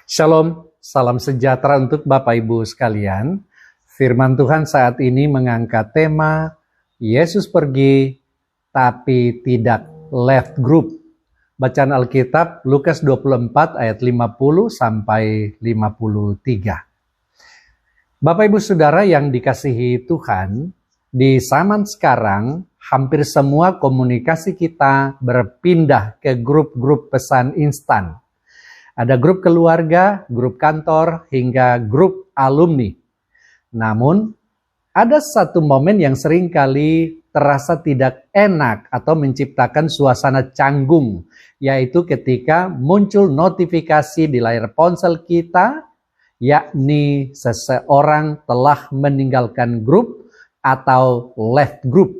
Shalom, salam sejahtera untuk Bapak Ibu sekalian. Firman Tuhan saat ini mengangkat tema Yesus pergi tapi tidak left group. Bacaan Alkitab Lukas 24 ayat 50 sampai 53. Bapak Ibu Saudara yang dikasihi Tuhan, di zaman sekarang hampir semua komunikasi kita berpindah ke grup-grup pesan instan. Ada grup keluarga, grup kantor, hingga grup alumni. Namun, ada satu momen yang seringkali terasa tidak enak atau menciptakan suasana canggung, yaitu ketika muncul notifikasi di layar ponsel kita, yakni seseorang telah meninggalkan grup atau left group.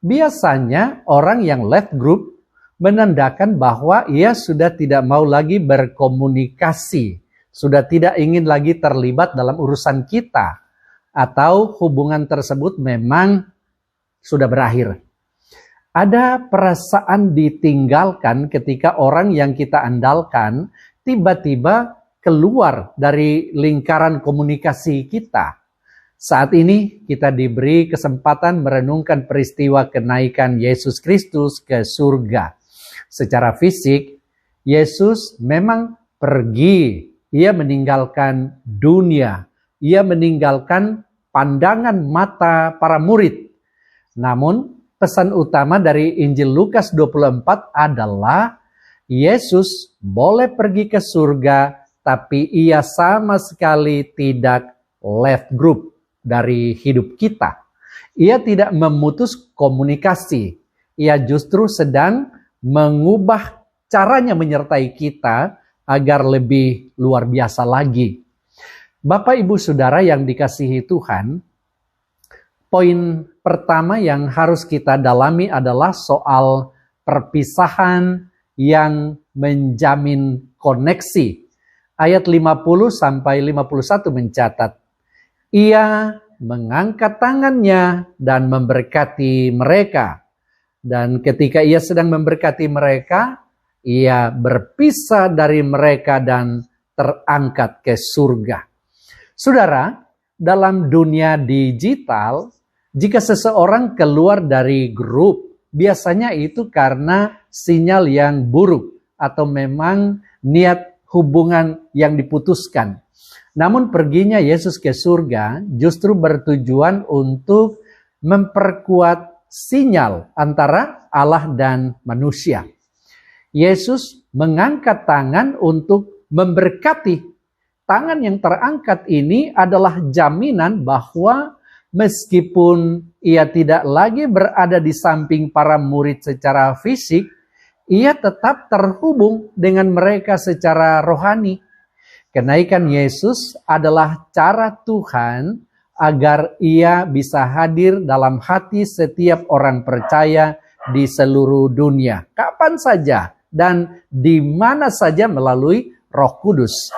Biasanya orang yang left group menandakan bahwa ia sudah tidak mau lagi berkomunikasi, sudah tidak ingin lagi terlibat dalam urusan kita, atau hubungan tersebut memang sudah berakhir. Ada perasaan ditinggalkan ketika orang yang kita andalkan tiba-tiba keluar dari lingkaran komunikasi kita. Saat ini kita diberi kesempatan merenungkan peristiwa kenaikan Yesus Kristus ke surga. Secara fisik, Yesus memang pergi. Ia meninggalkan dunia. Ia meninggalkan pandangan mata para murid. Namun, pesan utama dari Injil Lukas 24 adalah Yesus boleh pergi ke surga, tapi ia sama sekali tidak left group dari hidup kita. Ia tidak memutus komunikasi. Ia justru sedang mengubah caranya menyertai kita agar lebih luar biasa lagi. Bapak Ibu Saudara yang dikasihi Tuhan, poin pertama yang harus kita dalami adalah soal perpisahan yang menjamin koneksi. Ayat 50 sampai 51 mencatat, ia mengangkat tangannya dan memberkati mereka. Dan ketika ia sedang memberkati mereka, ia berpisah dari mereka dan terangkat ke surga. Saudara, dalam dunia digital, jika seseorang keluar dari grup, biasanya itu karena sinyal yang buruk atau memang niat hubungan yang diputuskan. Namun perginya Yesus ke surga justru bertujuan untuk memperkuat sinyal antara Allah dan manusia. Yesus mengangkat tangan untuk memberkati. Tangan yang terangkat ini adalah jaminan bahwa meskipun ia tidak lagi berada di samping para murid secara fisik, ia tetap terhubung dengan mereka secara rohani. Kenaikan Yesus adalah cara Tuhan agar ia bisa hadir dalam hati setiap orang percaya di seluruh dunia. Kapan saja dan di mana saja melalui Roh Kudus.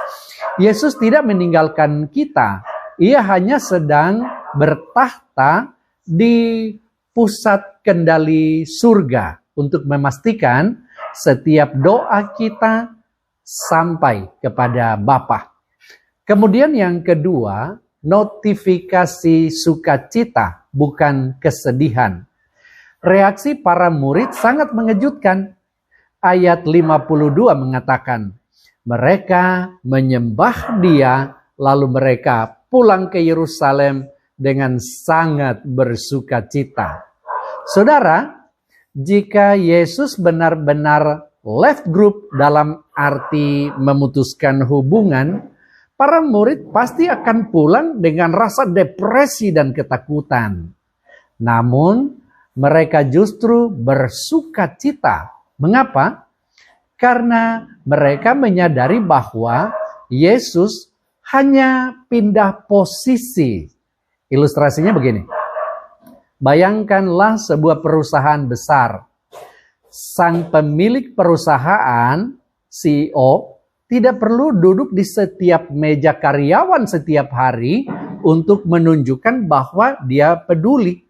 Yesus tidak meninggalkan kita. Ia hanya sedang bertahta di pusat kendali surga untuk memastikan setiap doa kita sampai kepada Bapa. Kemudian yang kedua, notifikasi sukacita, bukan kesedihan. Reaksi para murid sangat mengejutkan. Ayat 52 mengatakan, mereka menyembah Dia, lalu mereka pulang ke Yerusalem dengan sangat bersukacita. Saudara, jika Yesus benar-benar left group dalam arti memutuskan hubungan, para murid pasti akan pulang dengan rasa depresi dan ketakutan. Namun, mereka justru bersukacita. Mengapa? Karena mereka menyadari bahwa Yesus hanya pindah posisi. Ilustrasinya begini. Bayangkanlah sebuah perusahaan besar. Sang pemilik perusahaan, CEO, tidak perlu duduk di setiap meja karyawan setiap hari untuk menunjukkan bahwa dia peduli.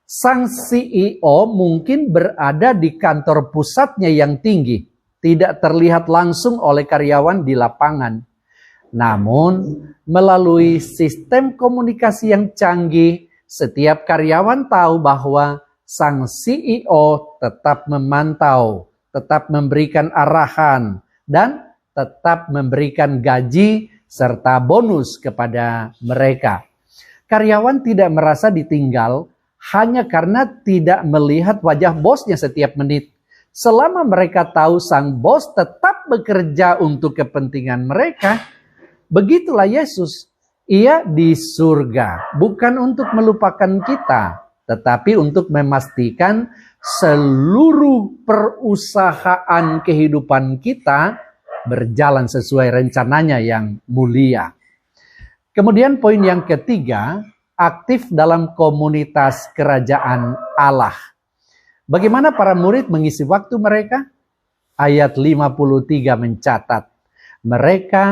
Sang CEO mungkin berada di kantor pusatnya yang tinggi. tidak terlihat langsung oleh karyawan di lapangan. Namun, melalui sistem komunikasi yang canggih, setiap karyawan tahu bahwa sang CEO tetap memantau, tetap memberikan arahan, dan tetap memberikan gaji serta bonus kepada mereka. Karyawan tidak merasa ditinggal hanya karena tidak melihat wajah bosnya setiap menit. Selama mereka tahu sang bos tetap bekerja untuk kepentingan mereka, begitulah Yesus. Ia di surga, bukan untuk melupakan kita, tetapi untuk memastikan seluruh perusahaan kehidupan kita berjalan sesuai rencananya yang mulia. Kemudian poin yang ketiga, aktif dalam komunitas kerajaan Allah. Bagaimana para murid mengisi waktu mereka? Ayat 53 mencatat, mereka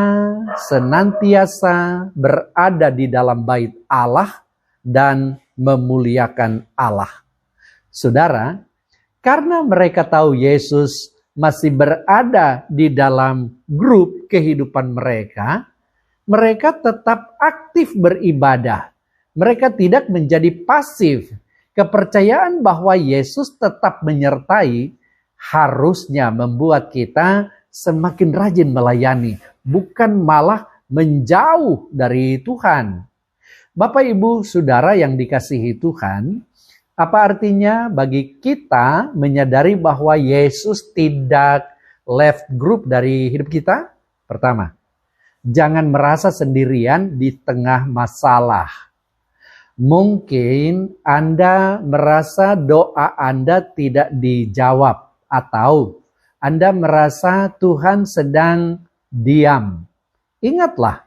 senantiasa berada di dalam bait Allah dan memuliakan Allah. Saudara, karena mereka tahu Yesus masih berada di dalam grup kehidupan mereka, mereka tetap aktif beribadah. Mereka tidak menjadi pasif. Kepercayaan bahwa Yesus tetap menyertai harusnya membuat kita semakin rajin melayani, bukan malah menjauh dari Tuhan. Bapak, Ibu, Saudara yang dikasihi Tuhan, apa artinya bagi kita menyadari bahwa Yesus tidak left group dari hidup kita? Pertama, jangan merasa sendirian di tengah masalah. Mungkin Anda merasa doa Anda tidak dijawab, atau Anda merasa Tuhan sedang diam. Ingatlah,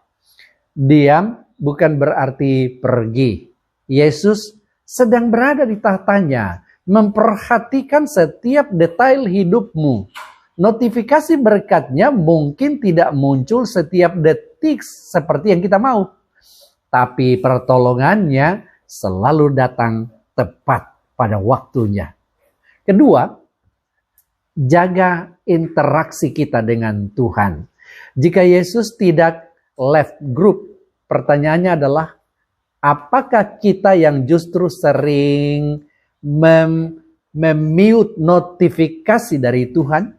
diam bukan berarti pergi. Yesus sedang berada di tahtanya, memperhatikan setiap detail hidupmu. Notifikasi berkatnya mungkin tidak muncul setiap detik seperti yang kita mau, tapi pertolongannya selalu datang tepat pada waktunya. Kedua, jaga interaksi kita dengan Tuhan. Jika Yesus tidak left group, pertanyaannya adalah, apakah kita yang justru sering memute notifikasi dari Tuhan?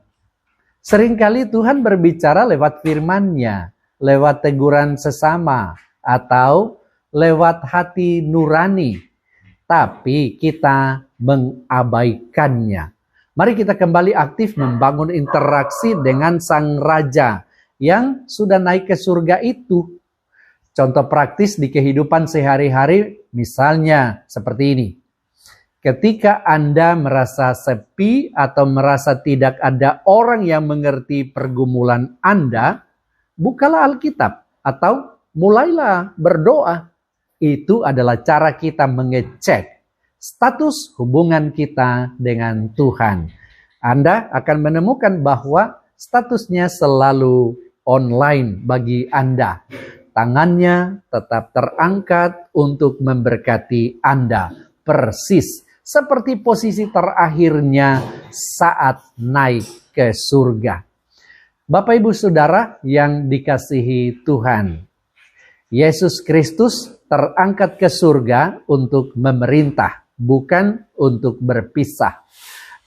Seringkali Tuhan berbicara lewat firman-Nya, lewat teguran sesama, atau lewat hati nurani. Tapi kita mengabaikannya. Mari kita kembali aktif membangun interaksi dengan Sang Raja yang sudah naik ke surga itu. Contoh praktis di kehidupan sehari-hari misalnya seperti ini. Ketika Anda merasa sepi atau merasa tidak ada orang yang mengerti pergumulan Anda, bukalah Alkitab atau mulailah berdoa. Itu adalah cara kita mengecek status hubungan kita dengan Tuhan. Anda akan menemukan bahwa statusnya selalu online bagi Anda. Tangannya tetap terangkat untuk memberkati Anda. Persis seperti posisi terakhirnya saat naik ke surga. Bapak, Ibu, Saudara yang dikasihi Tuhan, Yesus Kristus terangkat ke surga untuk memerintah, bukan untuk berpisah.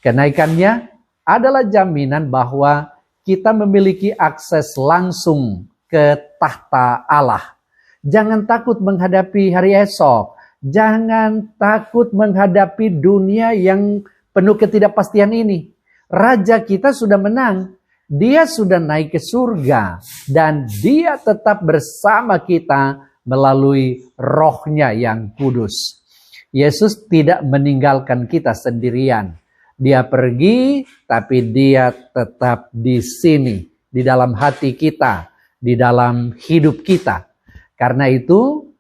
Kenaikannya adalah jaminan bahwa kita memiliki akses langsung ke tahta Allah. Jangan takut menghadapi hari esok. Jangan takut menghadapi dunia yang penuh ketidakpastian ini. Raja kita sudah menang. Dia sudah naik ke surga. Dan dia tetap bersama kita melalui Roh-Nya yang kudus. Yesus tidak meninggalkan kita sendirian. Dia pergi, tapi dia tetap di sini, di dalam hati kita, di dalam hidup kita. Karena itu,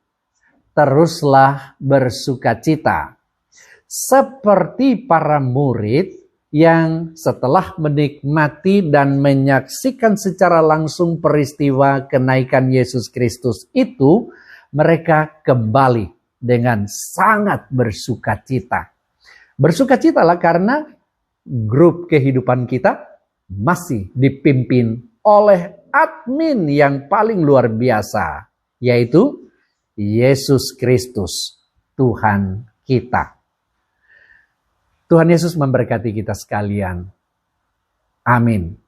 teruslah bersukacita. Seperti para murid yang setelah menikmati dan menyaksikan secara langsung peristiwa kenaikan Yesus Kristus itu, mereka kembali dengan sangat bersukacita. Bersukacitalah karena grup kehidupan kita masih dipimpin oleh admin yang paling luar biasa, yaitu Yesus Kristus, Tuhan kita. Tuhan Yesus memberkati kita sekalian. Amin.